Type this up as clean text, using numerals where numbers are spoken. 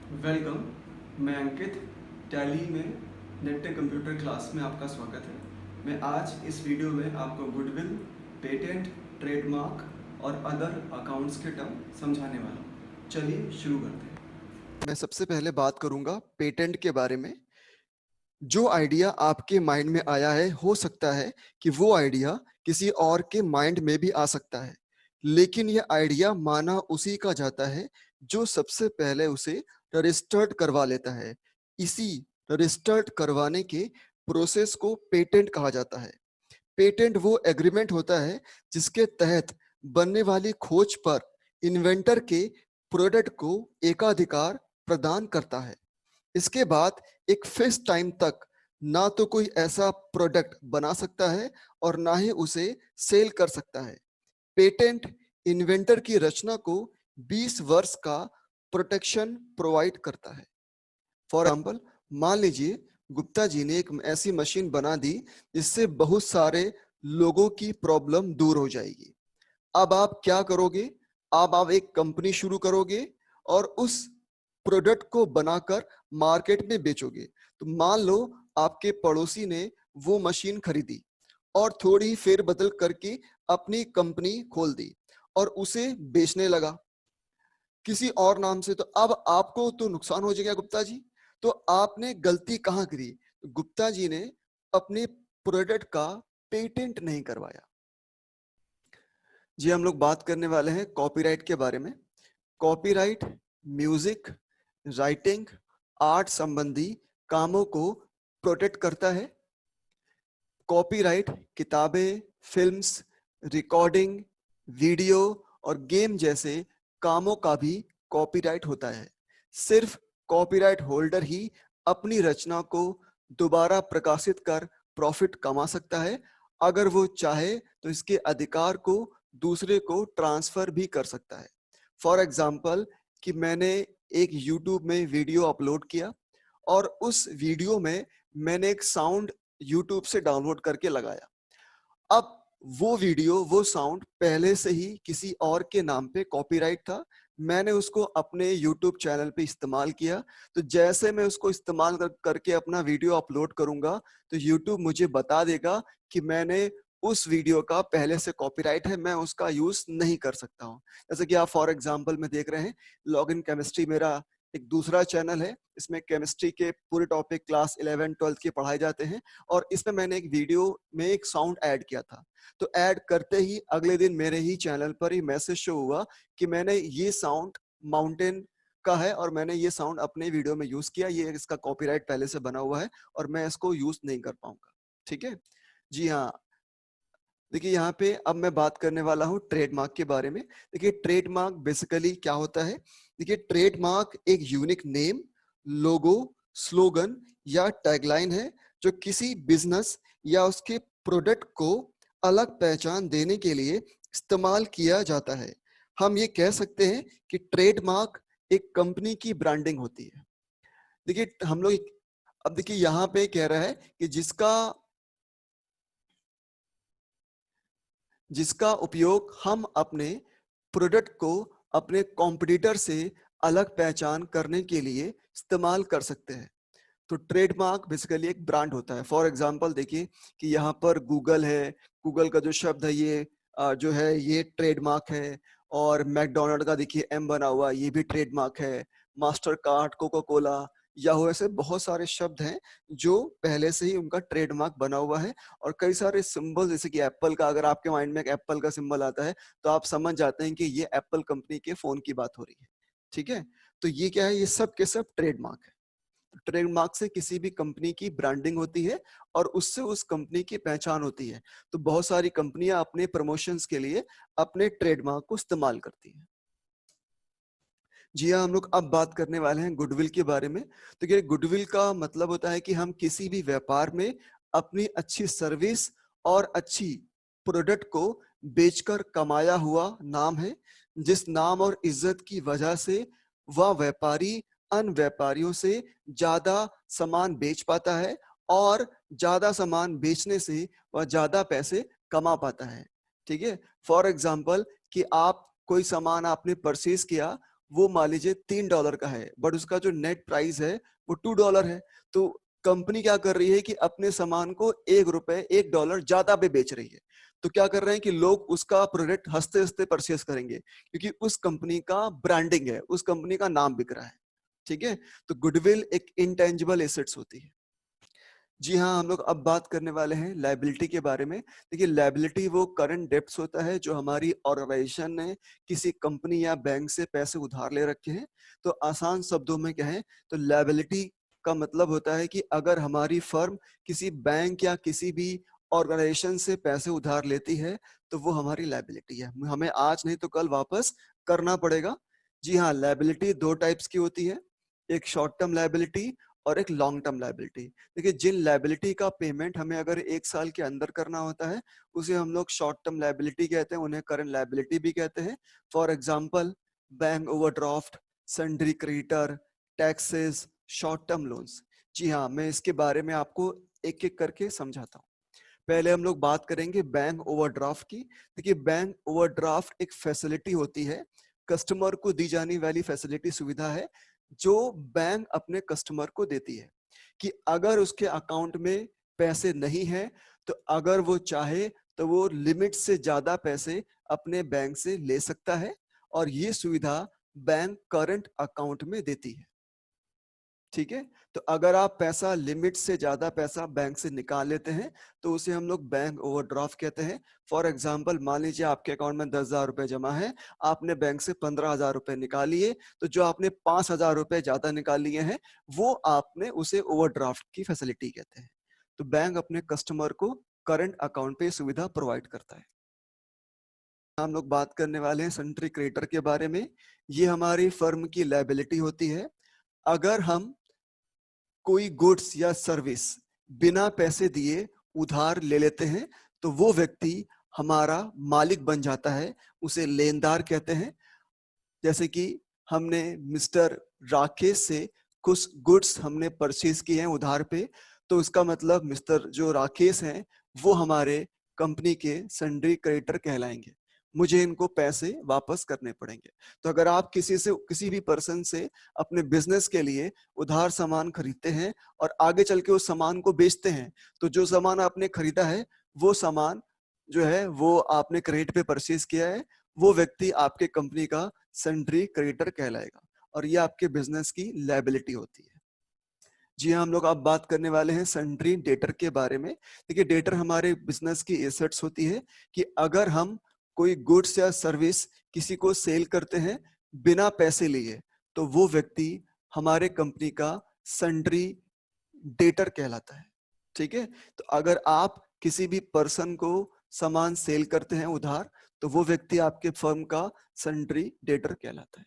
Welcome. मैं अंकित tally में net computer class में आपका स्वागत है। मैं आज इस वीडियो में आपको गुडविल, पेटेंट, ट्रेडमार्क और अदर अकाउंट्स के टर्म समझाने वाला हूँ। चलिए शुरू करते हैं। मैं सबसे पहले बात करूंगा पेटेंट के बारे में। जो आइडिया आपके माइंड में आया है, हो सकता है कि वो आइडिया किसी और के माइंड में भी आ सकता है, लेकिन यह आइडिया माना उसी का जाता है जो सबसे पहले उसे रजिस्टर्ड करवा लेता है। इसी रजिस्टर्ड करवाने के प्रोसेस को पेटेंट कहा जाता है। पेटेंट वो एग्रीमेंट होता है जिसके तहत बनने वाली खोज पर इन्वेंटर के प्रोडक्ट को एकाधिकार प्रदान करता है। इसके बाद एक फिक्स टाइम तक ना तो कोई ऐसा प्रोडक्ट बना सकता है और ना ही उसे सेल कर सकता है। पेटेंट इन्वेंटर की रचना को 20 वर्ष का प्रोटेक्शन प्रोवाइड करता है। फॉर एग्जाम्पल, मान लीजिए गुप्ता जी ने एक ऐसी मशीन बना दी जिससे बहुत सारे लोगों की प्रॉब्लम दूर हो जाएगी। अब आप क्या करोगे? अब आप एक कंपनी शुरू करोगे और उस प्रोडक्ट को बनाकर मार्केट में बेचोगे। तो मान लो आपके पड़ोसी ने वो मशीन खरीदी और थोड़ी फेरबदल करके अपनी कंपनी खोल दी और उसे बेचने लगा किसी और नाम से। तो अब आपको तो नुकसान हो जाएगा गुप्ता जी। तो आपने गलती कहाँ करी? गुप्ता जी ने अपने प्रोडक्ट का पेटेंट नहीं करवाया। जी, हम लोग बात करने वाले हैं कॉपीराइट के बारे में। कॉपीराइट म्यूजिक, राइटिंग, आर्ट संबंधी कामों को प्रोटेक्ट करता है। कॉपीराइट किताबें, फिल्म्स, रिकॉर्डिंग, वीडियो और गेम जैसे कामों का भी कॉपीराइट होता है। सिर्फ कॉपीराइट होल्डर ही अपनी रचना को दोबारा प्रकाशित कर प्रॉफिट कमा सकता है। अगर वो चाहे तो इसके अधिकार को दूसरे को ट्रांसफर भी कर सकता है। फॉर एग्जाम्पल कि मैंने एक यूट्यूब में वीडियो अपलोड किया और उस वीडियो में मैंने एक साउंड यूट्यूब से डाउनलोड करके लगाया। अब वो वीडियो, वो साउंड पहले से ही किसी और के नाम पे कॉपीराइट था। मैंने उसको अपने यूट्यूब चैनल पे इस्तेमाल किया। तो जैसे मैं उसको इस्तेमाल करके अपना वीडियो अपलोड करूंगा तो यूट्यूब मुझे बता देगा कि मैंने उस वीडियो का पहले से कॉपीराइट है, मैं उसका यूज नहीं कर सकता हूँ। जैसे कि आप फॉर एग्जाम्पल में देख रहे हैं, लॉग इन केमिस्ट्री मेरा एक दूसरा चैनल है। इसमें केमिस्ट्री के पूरे टॉपिक क्लास 11 12 के पढ़ाए जाते हैं और इसमें मैंने एक वीडियो में एक साउंड ऐड किया था। तो ऐड करते ही अगले दिन मेरे ही चैनल पर ही मैसेज शो हुआ कि मैंने ये साउंड माउंटेन का है और मैंने ये साउंड अपने वीडियो में यूज किया, ये इसका कॉपीराइट पहले से बना हुआ है और मैं इसको यूज नहीं कर पाऊंगा। ठीक है जी। हाँ, देखिए यहाँ पे अब मैं बात करने वाला हूँ ट्रेडमार्क के बारे में। देखिए ट्रेडमार्क बेसिकली क्या होता है? देखिए ट्रेडमार्क एक यूनिक नेम, लोगो, स्लोगन या टैगलाइन है जो किसी बिजनेस या उसके प्रोडक्ट को अलग पहचान देने के लिए इस्तेमाल किया जाता है। हम ये कह सकते हैं कि ट्रेडमार्क एक कंपनी की ब्रांडिंग होती है। देखिए हम लोग अब देखिए यहाँ पे कह रहा है कि जिसका उपयोग हम अपने प्रोडक्ट को अपने कॉम्पिटिटर से अलग पहचान करने के लिए इस्तेमाल कर सकते हैं। तो ट्रेडमार्क बेसिकली एक ब्रांड होता है। फॉर एग्जांपल देखिए कि यहाँ पर गूगल है, गूगल का जो शब्द है ये जो है ये ट्रेडमार्क है। और मैकडोनल्ड का देखिए एम बना हुआ, ये भी ट्रेडमार्क है। Master card, Coca Cola, Yahoo, ऐसे बहुत सारे शब्द हैं जो पहले से ही उनका ट्रेडमार्क बना हुआ है। और कई सारे सिंबल, जैसे कि एप्पल का, अगर आपके माइंड में एक एप्पल का सिंबल आता है तो आप समझ जाते हैं कि ये एप्पल कंपनी के फोन की बात हो रही है। ठीक है, तो ये क्या है? ये सब के सब ट्रेडमार्क है। ट्रेडमार्क से किसी भी कंपनी की ब्रांडिंग होती है और उससे उस कंपनी की पहचान होती है। तो बहुत सारी कंपनियां अपने प्रमोशंस के लिए अपने ट्रेडमार्क को इस्तेमाल करती हैं। जी हाँ, हम लोग अब बात करने वाले हैं गुडविल के बारे में। तो ये गुडविल का मतलब होता है कि हम किसी भी व्यापार में अपनी अच्छी सर्विस और अच्छी प्रोडक्ट को बेचकर कमाया हुआ नाम है, जिस नाम और इज्जत की वजह से वह व्यापारी अन्य व्यापारियों से ज्यादा सामान बेच पाता है और ज्यादा सामान बेचने से वह ज्यादा पैसे कमा पाता है। ठीक है, फॉर एग्जाम्पल कि आप कोई सामान आपने परचेज किया वो मान लीजिए $3 का है, बट उसका जो नेट प्राइस है वो $2 है। तो कंपनी क्या कर रही है कि अपने सामान को $1 ज्यादा पे बेच रही है। तो क्या कर रहे हैं कि लोग उसका प्रोडक्ट हंसते हंसते परचेस करेंगे, क्योंकि उस कंपनी का ब्रांडिंग है, उस कंपनी का नाम बिक रहा है। ठीक है, तो गुडविल एक इंटेंजिबल एसेट्स होती है। जी हाँ, हम लोग अब बात करने वाले हैं लायबिलिटी के बारे में। देखिए, लायबिलिटी वो करंट डेब्ट्स होता है जो हमारी ऑर्गेनाइजेशन ने किसी कंपनी या बैंक से पैसे उधार ले रखे हैं। तो आसान शब्दों में कहें तो लायबिलिटी का मतलब होता है कि अगर हमारी फर्म किसी बैंक या किसी भी ऑर्गेनाइजेशन से पैसे उधार लेती है तो वो हमारी लायबिलिटी है, हमें आज नहीं तो कल वापस करना पड़ेगा। जी हाँ, लायबिलिटी दो टाइप्स की होती है, एक शॉर्ट टर्म लायबिलिटी और एक लॉन्ग टर्म लायबिलिटी। देखिए, जिन लायबिलिटी का पेमेंट हमें अगर 1 साल के अंदर करना होता है उसे हम लोग शॉर्ट टर्म लायबिलिटी कहते हैं, उन्हें करंट लायबिलिटी भी कहते हैं। For example, bank overdraft, sundry creditor, taxes, short term loans. जी हाँ, मैं इसके बारे में आपको एक एक करके समझाता हूँ। पहले हम लोग बात करेंगे बैंक ओवरड्राफ्ट की। देखिए, बैंक ओवरड्राफ्ट एक फैसिलिटी होती है, कस्टमर को दी जाने वाली फैसिलिटी, सुविधा है जो बैंक अपने कस्टमर को देती है कि अगर उसके अकाउंट में पैसे नहीं है तो अगर वो चाहे तो वो लिमिट से ज्यादा पैसे अपने बैंक से ले सकता है, और ये सुविधा बैंक करंट अकाउंट में देती है। ठीक है, तो अगर आप पैसा लिमिट से ज्यादा पैसा बैंक से निकाल लेते हैं तो उसे हम लोग बैंक ओवरड्राफ्ट कहते हैं। फॉर एग्जांपल, मान लीजिए आपके अकाउंट में 10,000 रुपए जमा है, आपने बैंक से 15,000 रुपए निकालिए, तो जो आपने 5,000 रुपए ज्यादा निकाल लिए हैं वो आपने उसे ओवरड्राफ्ट की फैसिलिटी कहते हैं। तो बैंक अपने कस्टमर को करंट अकाउंट पे सुविधा प्रोवाइड करता है। हम लोग बात करने वाले हैं सन्ट्री क्रेडिटर के बारे में। ये हमारी फर्म की लायबिलिटी होती है। अगर हम कोई गुड्स या सर्विस बिना पैसे दिए उधार ले लेते हैं तो वो व्यक्ति हमारा मालिक बन जाता है, उसे लेनदार कहते हैं। जैसे कि हमने मिस्टर राकेश से कुछ गुड्स हमने परचेज किए हैं उधार पे, तो उसका मतलब मिस्टर जो राकेश हैं वो हमारे कंपनी के सन्ड्री क्रेडिटर कहलाएंगे, मुझे इनको पैसे वापस करने पड़ेंगे। तो अगर आप किसी से, किसी भी पर्सन से अपने बिजनेस के लिए उधार सामान खरीदते हैं और आगे चल के उस सामान को बेचते हैं, तो जो सामान आपने खरीदा है वो सामान जो है वो आपने क्रेडिट पे परचेज किया है, वो व्यक्ति आपके कंपनी का सन्ड्री क्रेडिटर कहलाएगा, और ये आपके बिजनेस की लायबिलिटी होती है। जी हाँ, हम लोग अब बात करने वाले हैं सन्ड्री डेटर के बारे में। देखिए, डेटर हमारे बिजनेस की एसेट्स होती है कि अगर हम कोई गुड्स या सर्विस किसी को सेल करते हैं बिना पैसे लिए तो वो व्यक्ति हमारे कंपनी का सन्ड्री डेटर कहलाता है। ठीक है, तो अगर आप किसी भी पर्सन को सामान सेल करते हैं उधार तो वो व्यक्ति आपके फर्म का सन्ड्री डेटर कहलाता है।